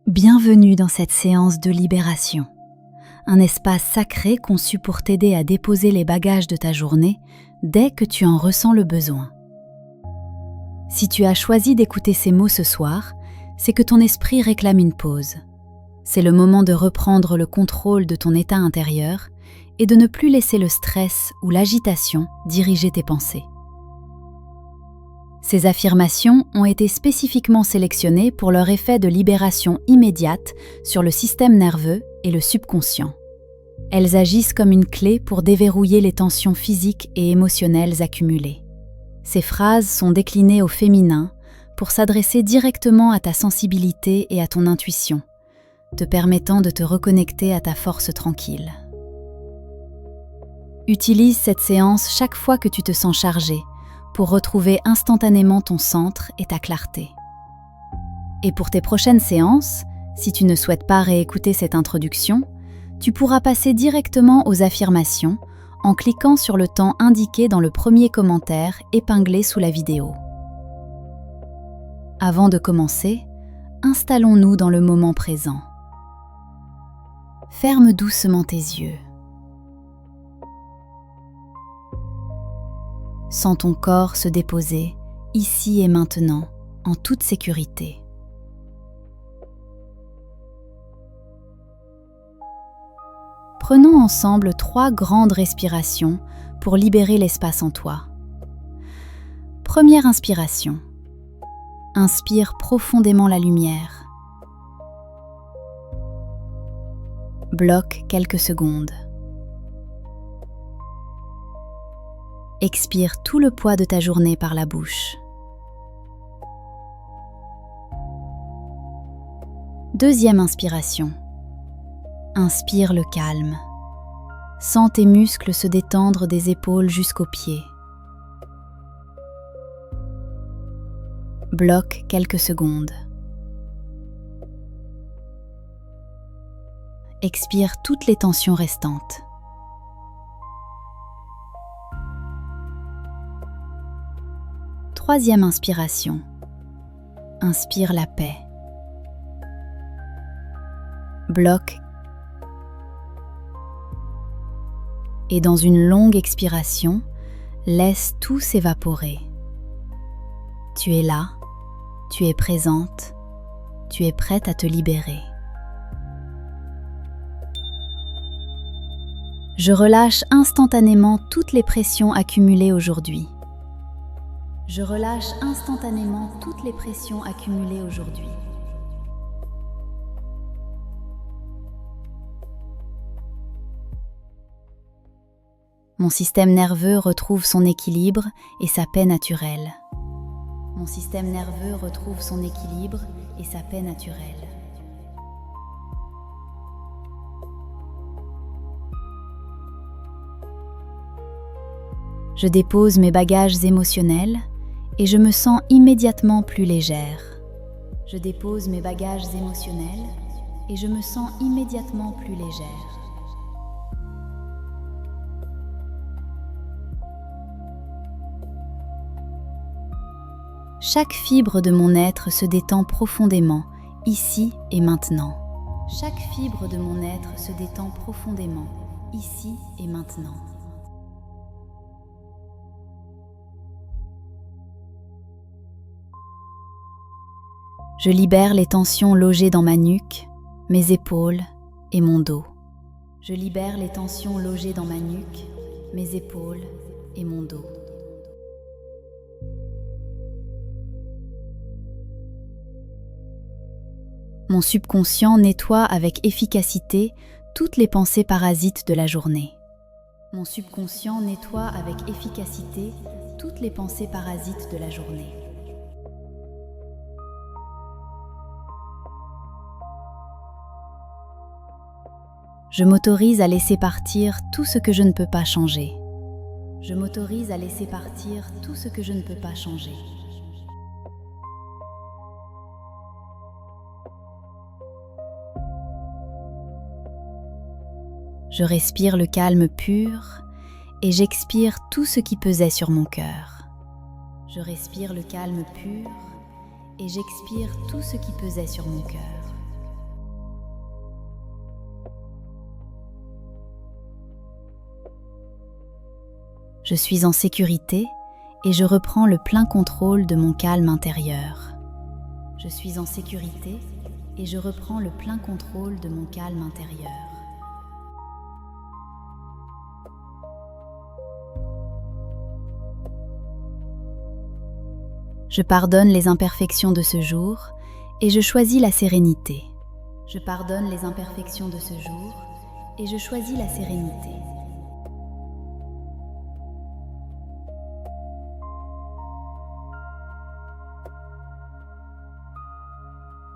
Bienvenue dans cette séance de libération, un espace sacré conçu pour t'aider à déposer les bagages de ta journée dès que tu en ressens le besoin. Si tu as choisi d'écouter ces mots ce soir, c'est que ton esprit réclame une pause. C'est le moment de reprendre le contrôle de ton état intérieur et de ne plus laisser le stress ou l'agitation diriger tes pensées. Ces affirmations ont été spécifiquement sélectionnées pour leur effet de libération immédiate sur le système nerveux et le subconscient. Elles agissent comme une clé pour déverrouiller les tensions physiques et émotionnelles accumulées. Ces phrases sont déclinées au féminin pour s'adresser directement à ta sensibilité et à ton intuition, te permettant de te reconnecter à ta force tranquille. Utilise cette séance chaque fois que tu te sens chargé pour retrouver instantanément ton centre et ta clarté. Et pour tes prochaines séances, si tu ne souhaites pas réécouter cette introduction, tu pourras passer directement aux affirmations en cliquant sur le temps indiqué dans le premier commentaire épinglé sous la vidéo. Avant de commencer, installons-nous dans le moment présent. Ferme doucement tes yeux. Sens ton corps se déposer, ici et maintenant, en toute sécurité. Prenons ensemble 3 grandes respirations pour libérer l'espace en toi. Première inspiration. Inspire profondément la lumière. Bloque quelques secondes. Expire tout le poids de ta journée par la bouche. Deuxième inspiration. Inspire le calme. Sens tes muscles se détendre des épaules jusqu'aux pieds. Bloque quelques secondes. Expire toutes les tensions restantes. Troisième inspiration. Inspire la paix. Bloque. Et dans une longue expiration, laisse tout s'évaporer. Tu es là, tu es présente, tu es prête à te libérer. Je relâche instantanément toutes les pressions accumulées aujourd'hui. Je relâche instantanément toutes les pressions accumulées aujourd'hui. Mon système nerveux retrouve son équilibre et sa paix naturelle. Mon système nerveux retrouve son équilibre et sa paix naturelle. Je dépose mes bagages émotionnels et je me sens immédiatement plus légère. Je dépose mes bagages émotionnels et je me sens immédiatement plus légère. Chaque fibre de mon être se détend profondément, ici et maintenant. Chaque fibre de mon être se détend profondément, ici et maintenant. Je libère les tensions logées dans ma nuque, mes épaules et mon dos. Je libère les tensions logées dans ma nuque, mes épaules et mon dos. Mon subconscient nettoie avec efficacité toutes les pensées parasites de la journée. Mon subconscient nettoie avec efficacité toutes les pensées parasites de la journée. Je m'autorise à laisser partir tout ce que je ne peux pas changer. Je m'autorise à laisser partir tout ce que je ne peux pas changer. Je respire le calme pur et j'expire tout ce qui pesait sur mon cœur. Je respire le calme pur et j'expire tout ce qui pesait sur mon cœur. Je suis en sécurité et je reprends le plein contrôle de mon calme intérieur. Je suis en sécurité et je reprends le plein contrôle de mon calme intérieur. Je pardonne les imperfections de ce jour et je choisis la sérénité. Je pardonne les imperfections de ce jour et je choisis la sérénité.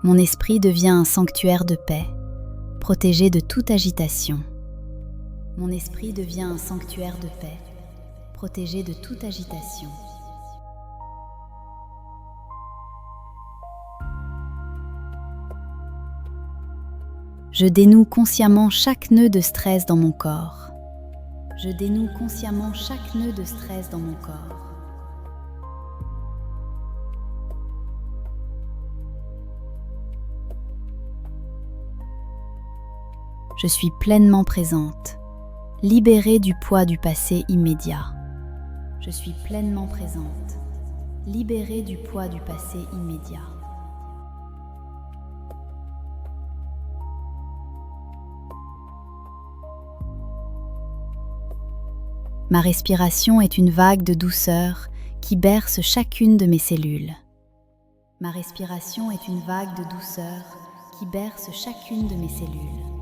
Mon esprit devient un sanctuaire de paix, protégé de toute agitation. Mon esprit devient un sanctuaire de paix, protégé de toute agitation. Je dénoue consciemment chaque nœud de stress dans mon corps. Je dénoue consciemment chaque nœud de stress dans mon corps. Je suis pleinement présente, libérée du poids du passé immédiat. Je suis pleinement présente, libérée du poids du passé immédiat. Ma respiration est une vague de douceur qui berce chacune de mes cellules. Ma respiration est une vague de douceur qui berce chacune de mes cellules.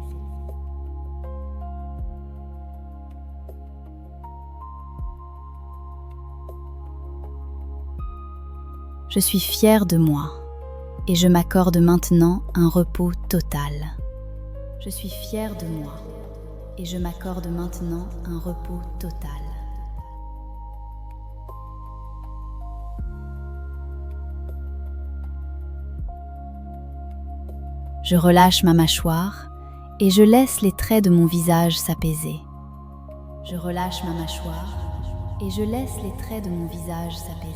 Je suis fière de moi et je m'accorde maintenant un repos total. Je suis fière de moi et je m'accorde maintenant un repos total. Je relâche ma mâchoire et je laisse les traits de mon visage s'apaiser. Je relâche ma mâchoire et je laisse les traits de mon visage s'apaiser.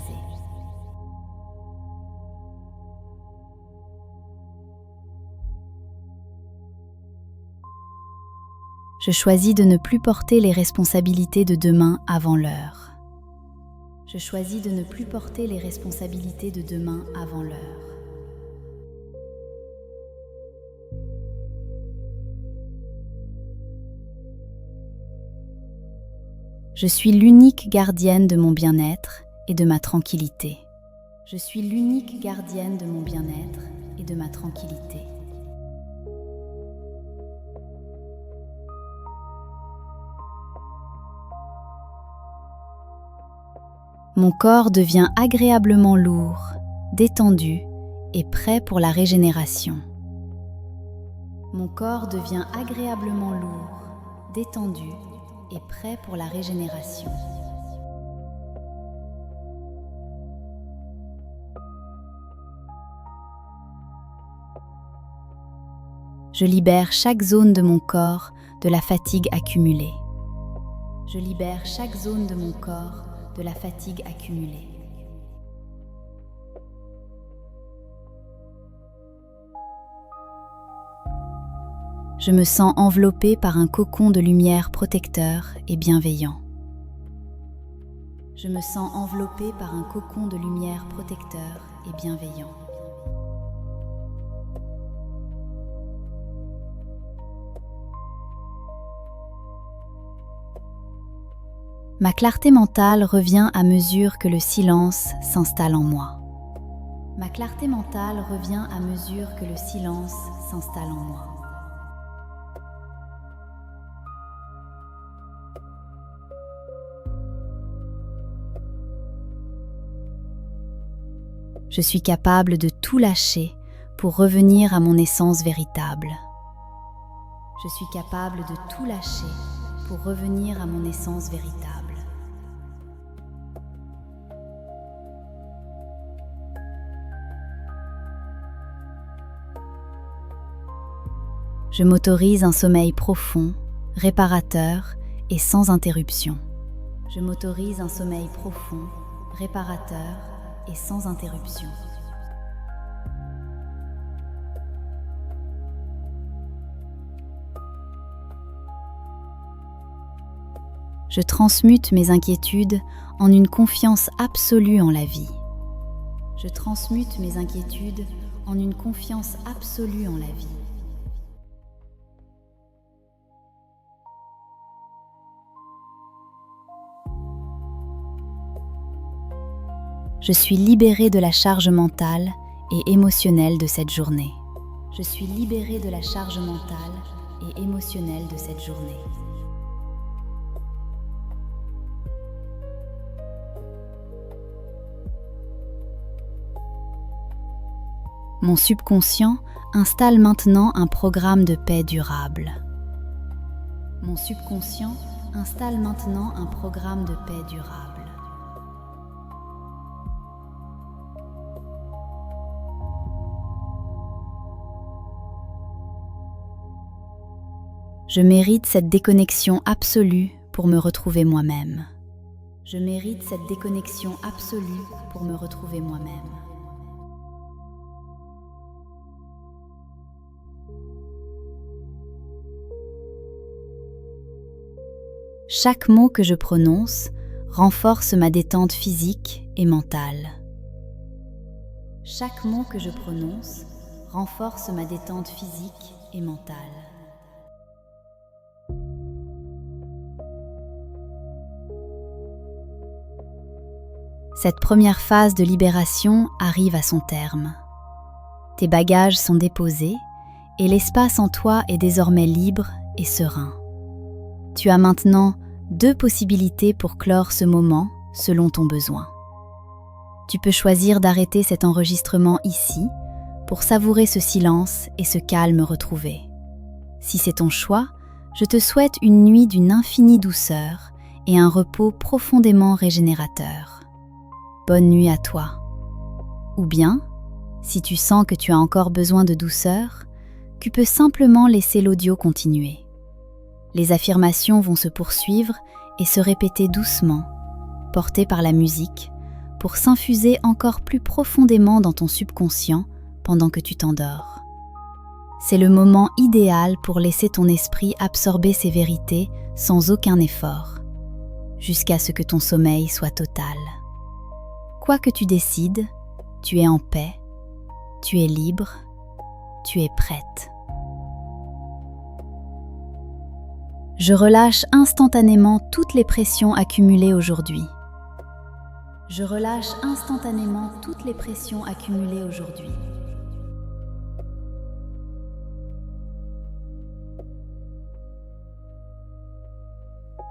Je choisis de ne plus porter les responsabilités de demain avant l'heure. Je choisis de ne plus porter les responsabilités de demain avant l'heure. Je suis l'unique gardienne de mon bien-être et de ma tranquillité. Je suis l'unique gardienne de mon bien-être et de ma tranquillité. Mon corps devient agréablement lourd, détendu et prêt pour la régénération. Mon corps devient agréablement lourd, détendu et prêt pour la régénération. Je libère chaque zone de mon corps de la fatigue accumulée. Je libère chaque zone de mon corps de la fatigue accumulée. Je me sens enveloppée par un cocon de lumière protecteur et bienveillant. Je me sens enveloppée par un cocon de lumière protecteur et bienveillant. Ma clarté mentale revient à mesure que le silence s'installe en moi. Ma clarté mentale revient à mesure que le silence s'installe en moi. Je suis capable de tout lâcher pour revenir à mon essence véritable. Je suis capable de tout lâcher pour revenir à mon essence véritable. Je m'autorise un sommeil profond, réparateur et sans interruption. Je m'autorise un sommeil profond, réparateur et sans interruption. Je transmute mes inquiétudes en une confiance absolue en la vie. Je transmute mes inquiétudes en une confiance absolue en la vie. Je suis libérée de la charge mentale et émotionnelle de cette journée. Je suis libérée de la charge mentale et émotionnelle de cette journée. Mon subconscient installe maintenant un programme de paix durable. Mon subconscient installe maintenant un programme de paix durable. Je mérite cette déconnexion absolue pour me retrouver moi-même. Je mérite cette déconnexion absolue pour me retrouver moi-même. Chaque mot que je prononce renforce ma détente physique et mentale. Chaque mot que je prononce renforce ma détente physique et mentale. Cette première phase de libération arrive à son terme. Tes bagages sont déposés et l'espace en toi est désormais libre et serein. Tu as maintenant 2 possibilités pour clore ce moment selon ton besoin. Tu peux choisir d'arrêter cet enregistrement ici pour savourer ce silence et ce calme retrouvé. Si c'est ton choix, je te souhaite une nuit d'une infinie douceur et un repos profondément régénérateur. Bonne nuit à toi. Ou bien, si tu sens que tu as encore besoin de douceur, tu peux simplement laisser l'audio continuer. Les affirmations vont se poursuivre et se répéter doucement, portées par la musique, pour s'infuser encore plus profondément dans ton subconscient pendant que tu t'endors. C'est le moment idéal pour laisser ton esprit absorber ces vérités sans aucun effort, jusqu'à ce que ton sommeil soit total. Quoi que tu décides, tu es en paix, tu es libre, tu es prête. Je relâche instantanément toutes les pressions accumulées aujourd'hui. Je relâche instantanément toutes les pressions accumulées aujourd'hui.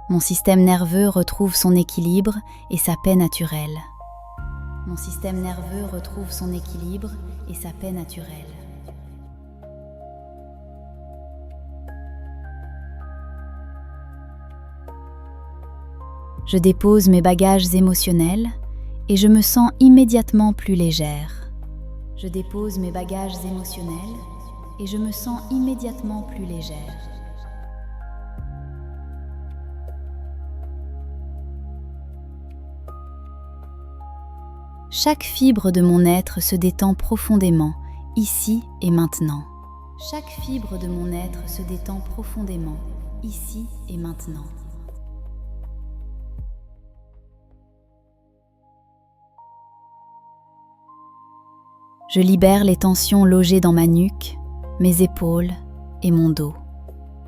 Mon système nerveux retrouve son équilibre et sa paix naturelle. Mon système nerveux retrouve son équilibre et sa paix naturelle. Je dépose mes bagages émotionnels et je me sens immédiatement plus légère. Je dépose mes bagages émotionnels et je me sens immédiatement plus légère. Chaque fibre de mon être se détend profondément, ici et maintenant. Chaque fibre de mon être se détend profondément, ici et maintenant. Je libère les tensions logées dans ma nuque, mes épaules et mon dos.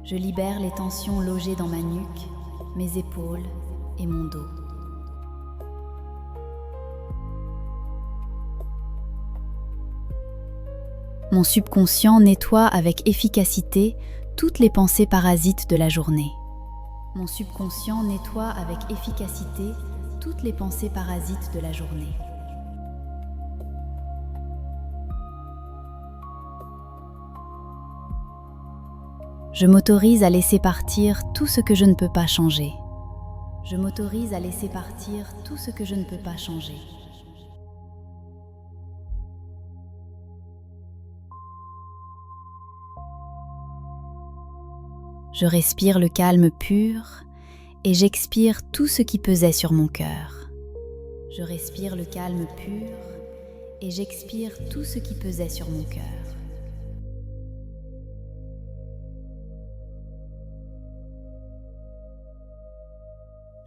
Je libère les tensions logées dans ma nuque, mes épaules et mon dos. Mon subconscient nettoie avec efficacité toutes les pensées parasites de la journée. Mon subconscient nettoie avec efficacité toutes les pensées parasites de la journée. Je m'autorise à laisser partir tout ce que je ne peux pas changer. Je m'autorise à laisser partir tout ce que je ne peux pas changer. Je respire le calme pur et j'expire tout ce qui pesait sur mon cœur. Je respire le calme pur et j'expire tout ce qui pesait sur mon cœur.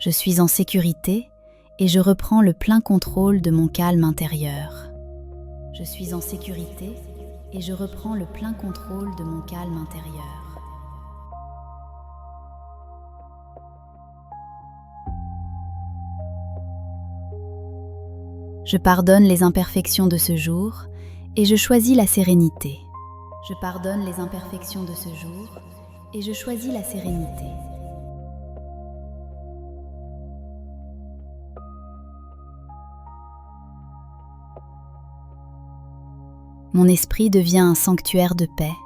Je suis en sécurité et je reprends le plein contrôle de mon calme intérieur. Je suis en sécurité et je reprends le plein contrôle de mon calme intérieur. Je pardonne les imperfections de ce jour et je choisis la sérénité. Je pardonne les imperfections de ce jour et je choisis la sérénité. Mon esprit devient un sanctuaire de paix,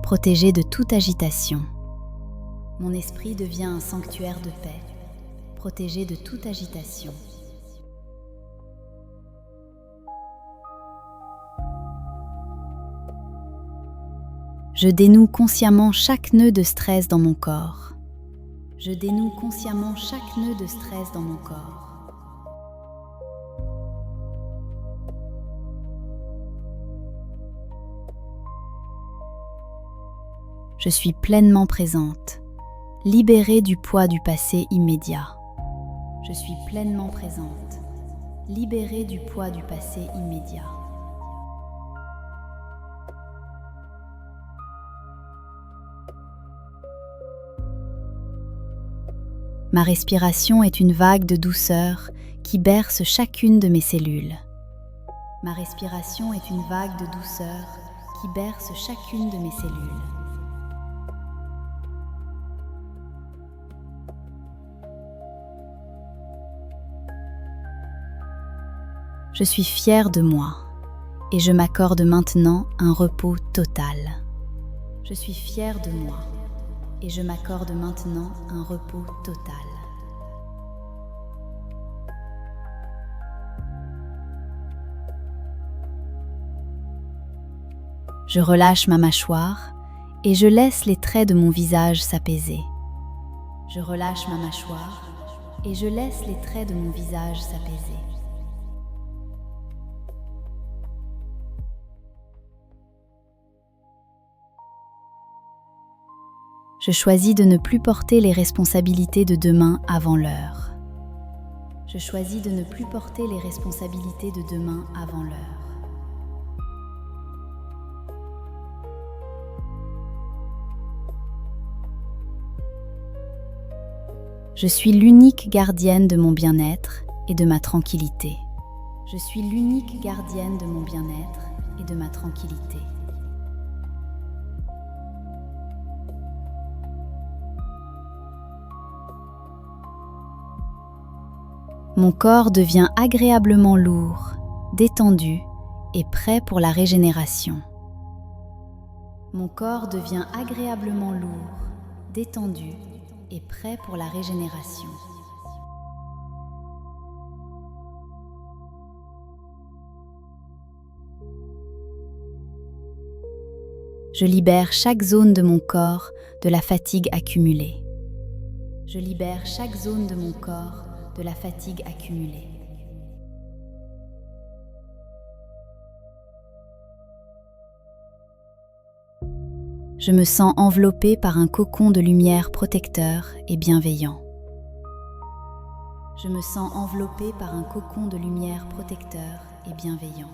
protégé de toute agitation. Mon esprit devient un sanctuaire de paix, protégé de toute agitation. Je dénoue consciemment chaque nœud de stress dans mon corps. Je dénoue consciemment chaque nœud de stress dans mon corps. Je suis pleinement présente, libérée du poids du passé immédiat. Je suis pleinement présente, libérée du poids du passé immédiat. Ma respiration est une vague de douceur qui berce chacune de mes cellules. Ma respiration est une vague de douceur qui berce chacune de mes cellules. Je suis fière de moi et je m'accorde maintenant un repos total. Je suis fière de moi et je m'accorde maintenant un repos total. Je relâche ma mâchoire et je laisse les traits de mon visage s'apaiser. Je relâche ma mâchoire et je laisse les traits de mon visage s'apaiser. Je choisis de ne plus porter les responsabilités de demain avant l'heure. Je choisis de ne plus porter les responsabilités de demain avant l'heure. Je suis l'unique gardienne de mon bien-être et de ma tranquillité. Je suis l'unique gardienne de mon bien-être et de ma tranquillité. Mon corps devient agréablement lourd, détendu et prêt pour la régénération. Mon corps devient agréablement lourd, détendu et prêt pour la régénération. Je libère chaque zone de mon corps de la fatigue accumulée. Je libère chaque zone de mon corps de la fatigue accumulée. Je me sens enveloppée par un cocon de lumière protecteur et bienveillant. Je me sens enveloppée par un cocon de lumière protecteur et bienveillant.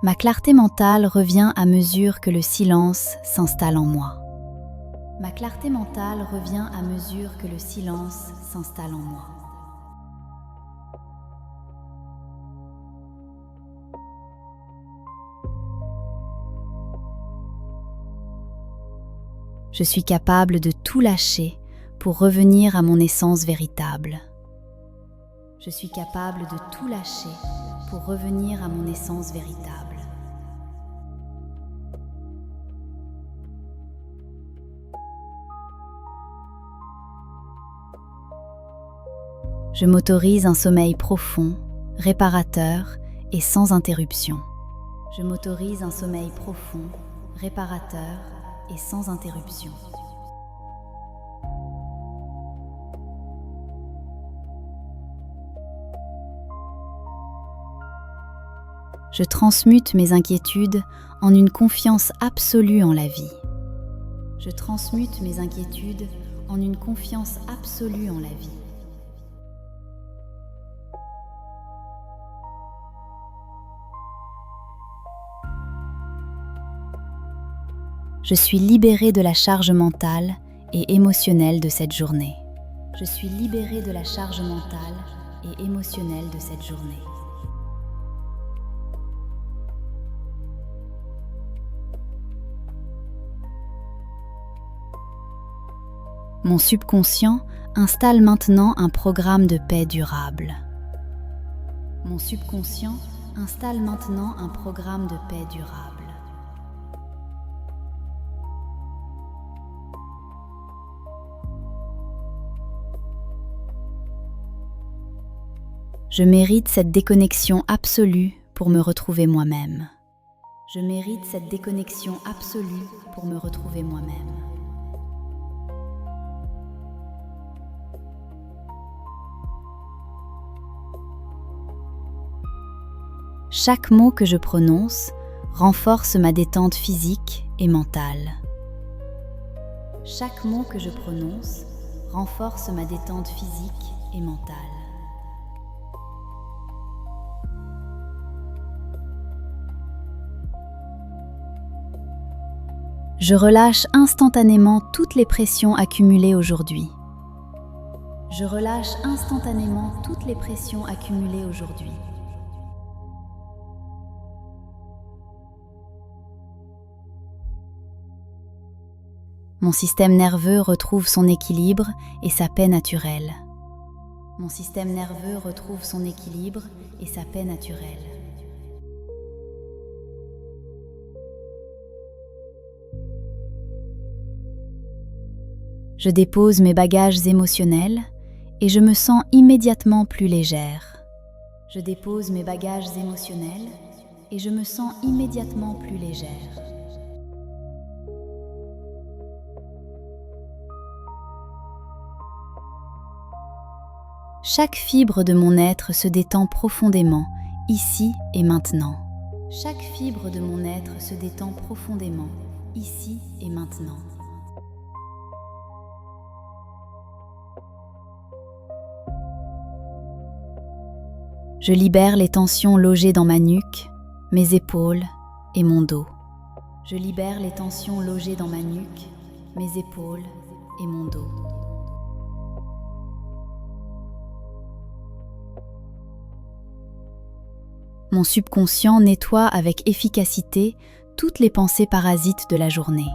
Ma clarté mentale revient à mesure que le silence s'installe en moi. Ma clarté mentale revient à mesure que le silence s'installe en moi. Je suis capable de tout lâcher pour revenir à mon essence véritable. Je suis capable de tout lâcher pour revenir à mon essence véritable. Je m'autorise un sommeil profond, réparateur et sans interruption. Je m'autorise un sommeil profond, réparateur et sans interruption. Je transmute mes inquiétudes en une confiance absolue en la vie. Je transmute mes inquiétudes en une confiance absolue en la vie. Je suis libérée de la charge mentale et émotionnelle de cette journée. Je suis libérée de la charge mentale et émotionnelle de cette journée. Mon subconscient installe maintenant un programme de paix durable. Mon subconscient installe maintenant un programme de paix durable. Je mérite cette déconnexion absolue pour me retrouver moi-même. Je mérite cette déconnexion absolue pour me retrouver moi-même. Chaque mot que je prononce renforce ma détente physique et mentale. Chaque mot que je prononce renforce ma détente physique et mentale. Je relâche instantanément toutes les pressions accumulées aujourd'hui. Je relâche instantanément toutes les pressions accumulées aujourd'hui. Mon système nerveux retrouve son équilibre et sa paix naturelle. Mon système nerveux retrouve son équilibre et sa paix naturelle. Je dépose mes bagages émotionnels et je me sens immédiatement plus légère. Je dépose mes bagages émotionnels et je me sens immédiatement plus légère. Chaque fibre de mon être se détend profondément, ici et maintenant. Chaque fibre de mon être se détend profondément, ici et maintenant. Je libère les tensions logées dans ma nuque, mes épaules et mon dos. Je libère les tensions logées dans ma nuque, mes épaules et mon dos. Mon subconscient nettoie avec efficacité toutes les pensées parasites de la journée.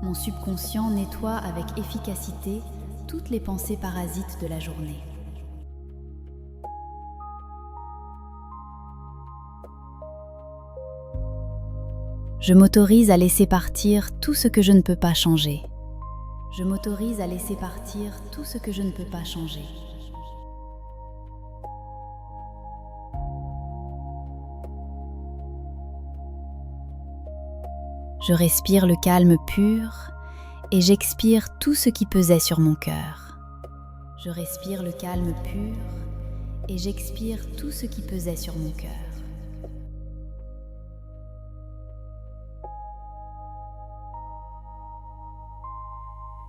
Mon subconscient nettoie avec efficacité toutes les pensées parasites de la journée. Je m'autorise à laisser partir tout ce que je ne peux pas changer. Je m'autorise à laisser partir tout ce que je ne peux pas changer. Je respire le calme pur et j'expire tout ce qui pesait sur mon cœur. Je respire le calme pur et j'expire tout ce qui pesait sur mon cœur.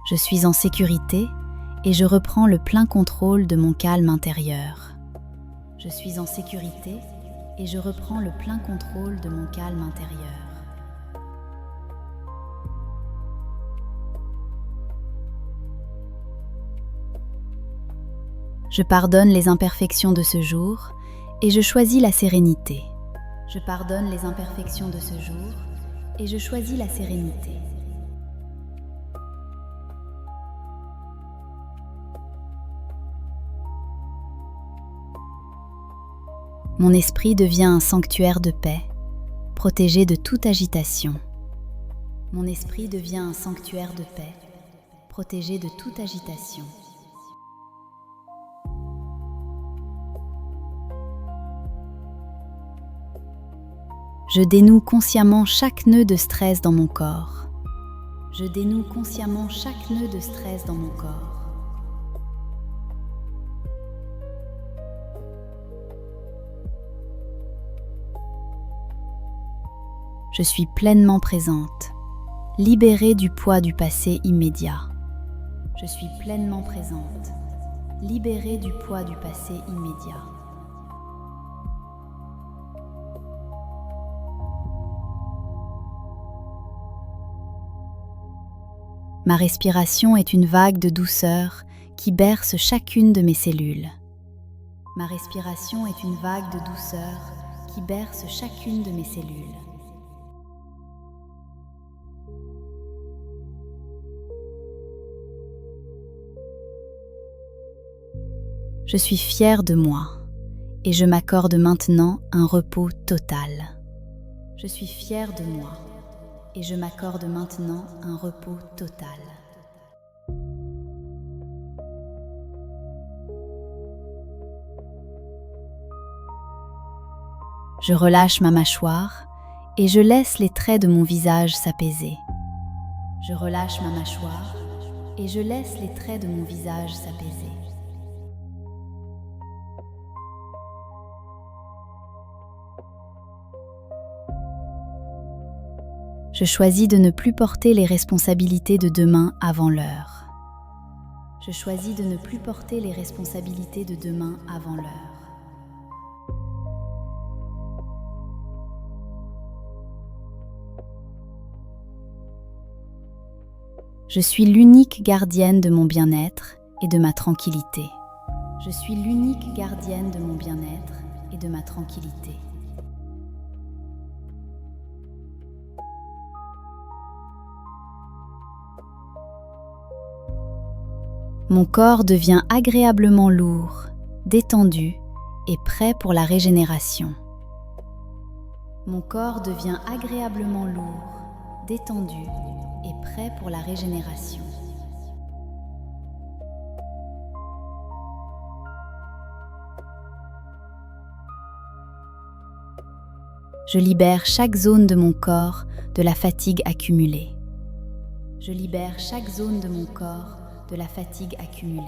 Je suis en sécurité et je reprends le plein contrôle de mon calme intérieur. Je suis en sécurité et je reprends le plein contrôle de mon calme intérieur. Je pardonne les imperfections de ce jour et je choisis la sérénité. Je pardonne les imperfections de ce jour et je choisis la sérénité. Mon esprit devient un sanctuaire de paix, protégé de toute agitation. Mon esprit devient un sanctuaire de paix, protégé de toute agitation. Je dénoue consciemment chaque nœud de stress dans mon corps. Je dénoue consciemment chaque nœud de stress dans mon corps. Je suis pleinement présente, libérée du poids du passé immédiat. Je suis pleinement présente, libérée du poids du passé immédiat. Ma respiration est une vague de douceur qui berce chacune de mes cellules. Ma respiration est une vague de douceur qui berce chacune de mes cellules. Je suis fière de moi et je m'accorde maintenant un repos total. Je suis fière de moi et je m'accorde maintenant un repos total. Je relâche ma mâchoire et je laisse les traits de mon visage s'apaiser. Je relâche ma mâchoire et je laisse les traits de mon visage s'apaiser. Je choisis de ne plus porter les responsabilités de demain avant l'heure. Je choisis de ne plus porter les responsabilités de demain avant l'heure. Je suis l'unique gardienne de mon bien-être et de ma tranquillité. Je suis l'unique gardienne de mon bien-être et de ma tranquillité. Mon corps devient agréablement lourd, détendu et prêt pour la régénération. Mon corps devient agréablement lourd, détendu et prêt pour la régénération. Je libère chaque zone de mon corps de la fatigue accumulée. Je libère chaque zone de mon corps de la fatigue accumulée.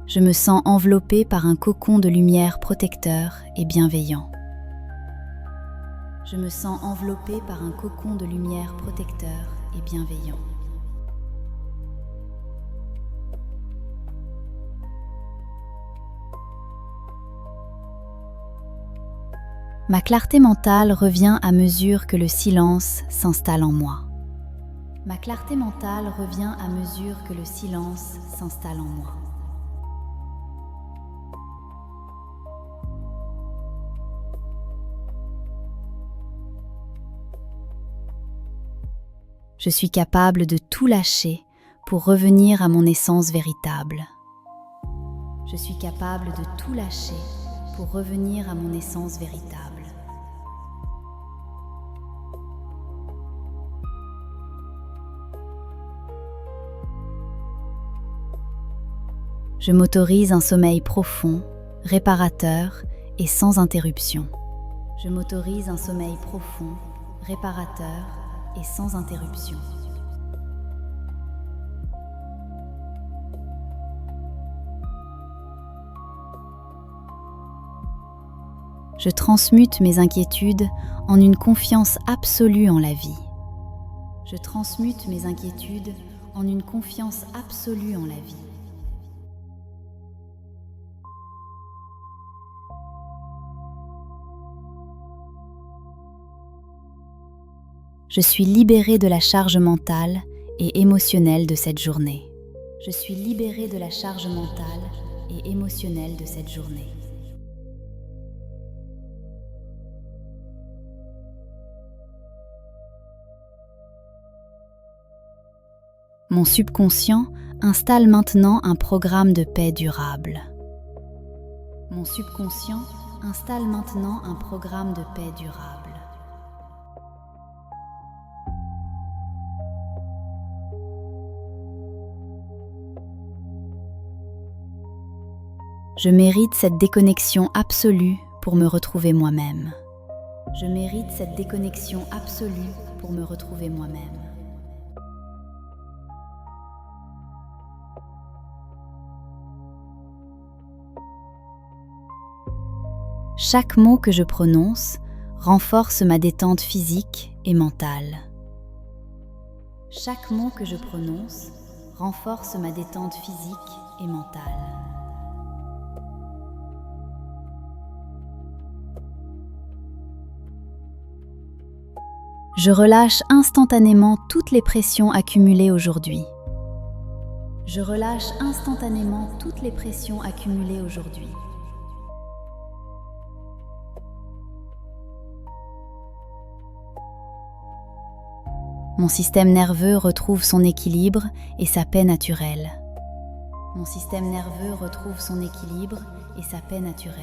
Je me sens enveloppée par un cocon de lumière protecteur et bienveillant. Je me sens enveloppée par un cocon de lumière protecteur et bienveillant. Ma clarté mentale revient à mesure que le silence s'installe en moi. Ma clarté mentale revient à mesure que le silence s'installe en moi. Je suis capable de tout lâcher pour revenir à mon essence véritable. Je suis capable de tout lâcher pour revenir à mon essence véritable. Je m'autorise un sommeil profond, réparateur et sans interruption. Je m'autorise un sommeil profond, réparateur et sans interruption. Je transmute mes inquiétudes en une confiance absolue en la vie. Je transmute mes inquiétudes en une confiance absolue en la vie. Je suis libérée de la charge mentale et émotionnelle de cette journée. Je suis libérée de la charge mentale et émotionnelle de cette journée. Mon subconscient installe maintenant un programme de paix durable. Mon subconscient installe maintenant un programme de paix durable. Je mérite cette déconnexion absolue pour me retrouver moi-même. Je mérite cette déconnexion absolue pour me retrouver moi-même. Chaque mot que je prononce renforce ma détente physique et mentale. Chaque mot que je prononce renforce ma détente physique et mentale. Je relâche instantanément toutes les pressions accumulées aujourd'hui. Je relâche instantanément toutes les pressions accumulées aujourd'hui. Mon système nerveux retrouve son équilibre et sa paix naturelle. Mon système nerveux retrouve son équilibre et sa paix naturelle.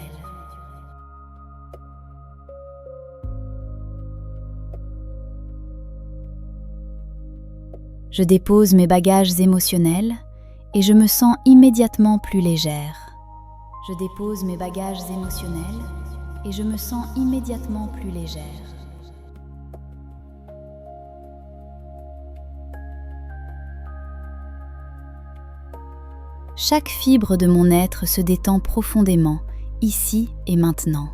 Je dépose mes bagages émotionnels et je me sens immédiatement plus légère. Je dépose mes bagages émotionnels et je me sens immédiatement plus légère. Chaque fibre de mon être se détend profondément, ici et maintenant.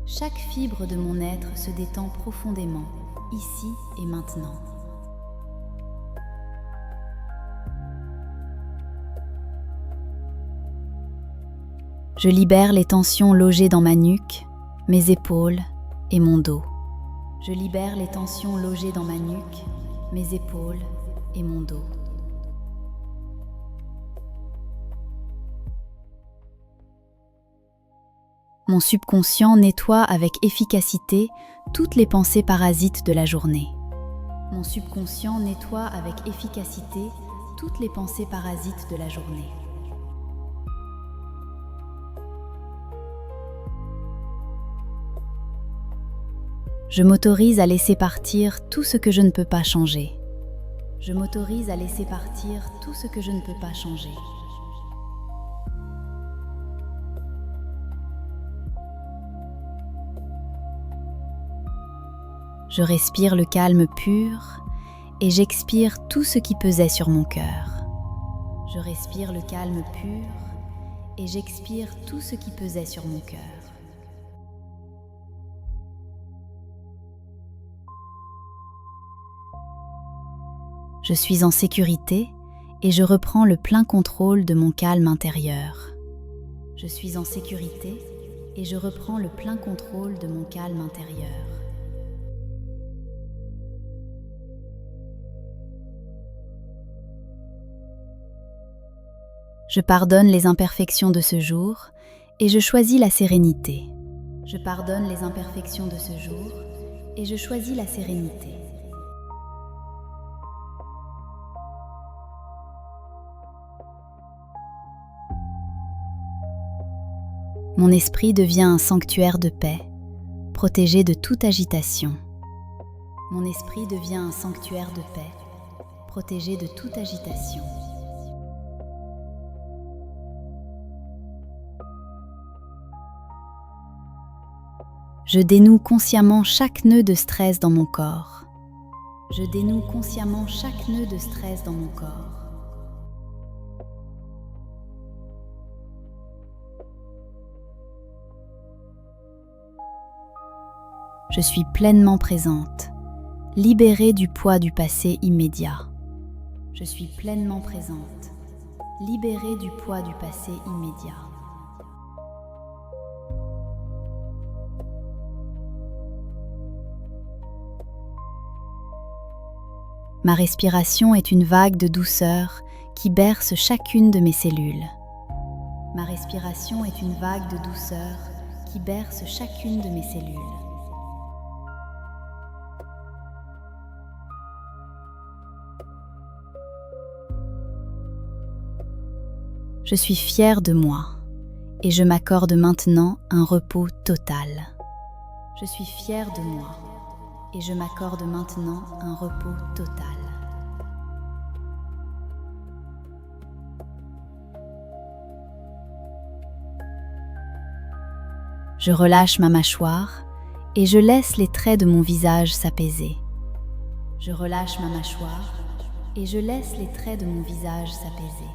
Chaque fibre de mon être se détend profondément, ici et maintenant. Je libère les tensions logées dans ma nuque, mes épaules et mon dos. Je libère les tensions logées dans ma nuque, mes épaules et mon dos. Mon subconscient nettoie avec efficacité toutes les pensées parasites de la journée. Mon subconscient nettoie avec efficacité toutes les pensées parasites de la journée. Je m'autorise à laisser partir tout ce que je ne peux pas changer. Je m'autorise à laisser partir tout ce que je ne peux pas changer. Je respire le calme pur et j'expire tout ce qui pesait sur mon cœur. Je respire le calme pur et j'expire tout ce qui pesait sur mon cœur. Je suis en sécurité et je reprends le plein contrôle de mon calme intérieur. Je suis en sécurité et je reprends le plein contrôle de mon calme intérieur. Je pardonne les imperfections de ce jour et je choisis la sérénité. Je pardonne les imperfections de ce jour et je choisis la sérénité. Mon esprit devient un sanctuaire de paix, protégé de toute agitation. Mon esprit devient un sanctuaire de paix, protégé de toute agitation. Je dénoue consciemment chaque nœud de stress dans mon corps. Je dénoue consciemment chaque nœud de stress dans mon corps. Je suis pleinement présente, libérée du poids du passé immédiat. Je suis pleinement présente, libérée du poids du passé immédiat. Ma respiration est une vague de douceur qui berce chacune de mes cellules. Ma respiration est une vague de douceur qui berce chacune de mes cellules. Je suis fière de moi et je m'accorde maintenant un repos total. Je suis fière de moi et je m'accorde maintenant un repos total. Je relâche ma mâchoire et je laisse les traits de mon visage s'apaiser. Je relâche ma mâchoire et je laisse les traits de mon visage s'apaiser.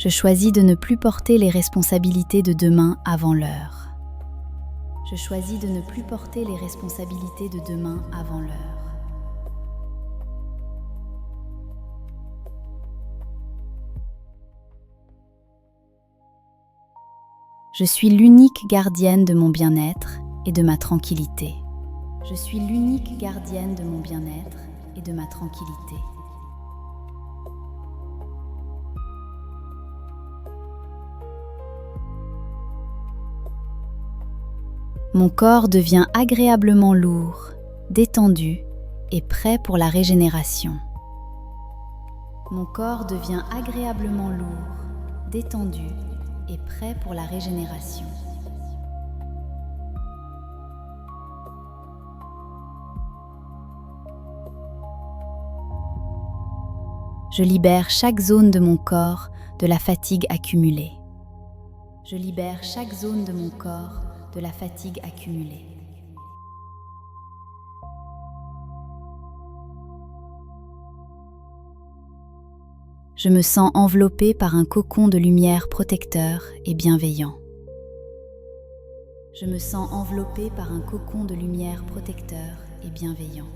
Je choisis de ne plus porter les responsabilités de demain avant l'heure. Je choisis de ne plus porter les responsabilités de demain avant l'heure. Je suis l'unique gardienne de mon bien-être et de ma tranquillité. Je suis l'unique gardienne de mon bien-être et de ma tranquillité. Mon corps devient agréablement lourd, détendu et prêt pour la régénération. Mon corps devient agréablement lourd, détendu et prêt pour la régénération. Je libère chaque zone de mon corps de la fatigue accumulée. Je libère chaque zone de mon corps de la fatigue accumulée. Je me sens enveloppée par un cocon de lumière protecteur et bienveillant. Je me sens enveloppée par un cocon de lumière protecteur et bienveillant.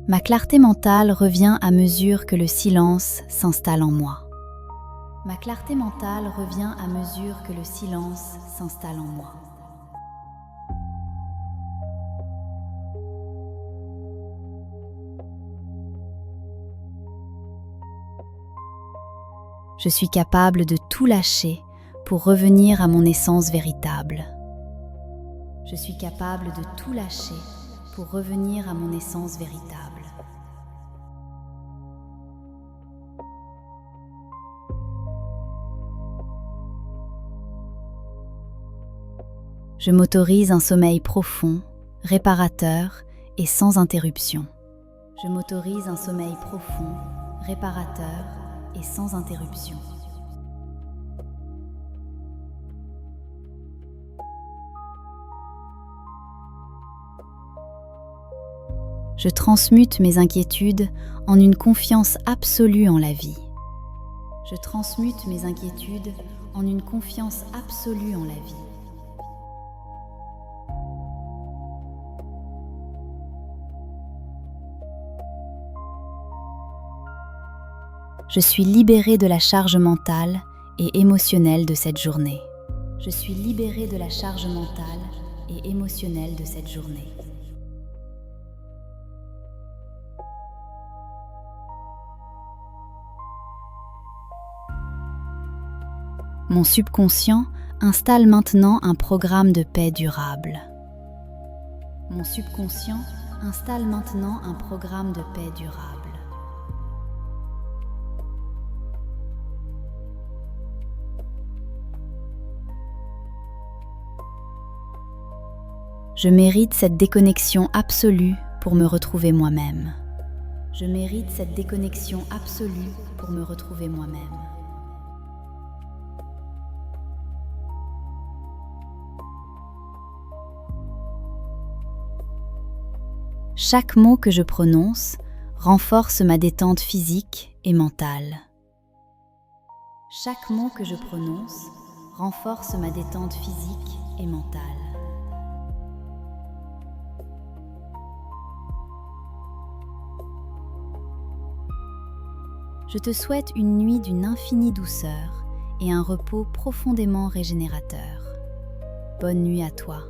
Ma clarté mentale revient à mesure que le silence s'installe en moi. Ma clarté mentale revient à mesure que le silence s'installe en moi. Je suis capable de tout lâcher pour revenir à mon essence véritable. Je suis capable de tout lâcher pour revenir à mon essence véritable. Je m'autorise un sommeil profond, réparateur et sans interruption. Je m'autorise un sommeil profond, réparateur et sans interruption. Je transmute mes inquiétudes en une confiance absolue en la vie. Je transmute mes inquiétudes en une confiance absolue en la vie. Je suis libérée de la charge mentale et émotionnelle de cette journée. Je suis libérée de la charge mentale et émotionnelle de cette journée. Mon subconscient installe maintenant un programme de paix durable. Mon subconscient installe maintenant un programme de paix durable. Je mérite cette déconnexion absolue pour me retrouver moi-même. Je mérite cette déconnexion absolue pour me retrouver moi-même. Chaque mot que je prononce renforce ma détente physique et mentale. Chaque mot que je prononce renforce ma détente physique et mentale. Je te souhaite une nuit d'une infinie douceur et un repos profondément régénérateur. Bonne nuit à toi.